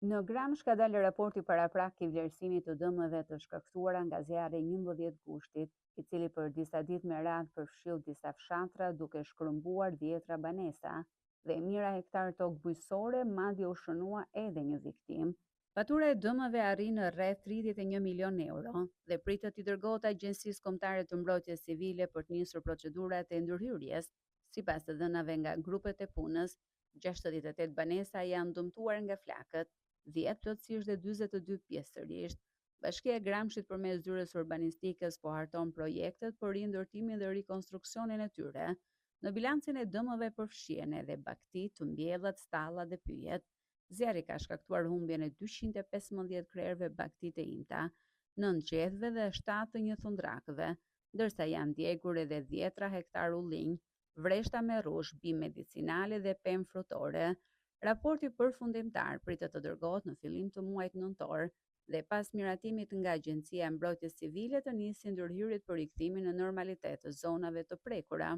Në Gramsh ka dalë raporti paraprak i vlerësimit të dëmeve të shkaktuara nga zjarri 11 gushtit, i cili për disa ditë me radhë përfshiu disa fshatra duke shkrumbuar dhjetra banesa dhe mijëra hektar tokë bujqësore, madje u shënua edhe një viktim. Fatura e dëmeve arrin në rreth 31 milion euro dhe pritet t'i dërgohet Agjencisë Kombëtare të Mbrojtjes Civile për të nisur procedurat e ndërhyrjes. Sipas të dhënave nga grupet e punës, 68 banesa janë dëmtuar nga flakët, 10 plotësisht dhe 42 pjesërisht. Bashkia e Gramshit përmes zyrës urbanistikës po harton projektet për rindërtimin dhe rikonstruksionin e tyre. Në bilancin e dëmeve përfshihen edhe bagti, të mbjellat, stalla dhe pyjet. Zjarri ka shkaktuar humbjen e 215 krerëve bagti të imta, 9 qethëve dhe 7 të një thundrakëve, ndërsa janë djegur edhe 10 hektar ullinj, vreshta me rrush, bimë medicinale dhe pemë frutore. Raporti përfundimtar pritet të dërgohet në fillim të muajit nëntor dhe pas miratimit nga Agjencia e Mbrojtjes Civile të nisë ndërhyrjet për rikthimin në normalitet të zonave të prekura.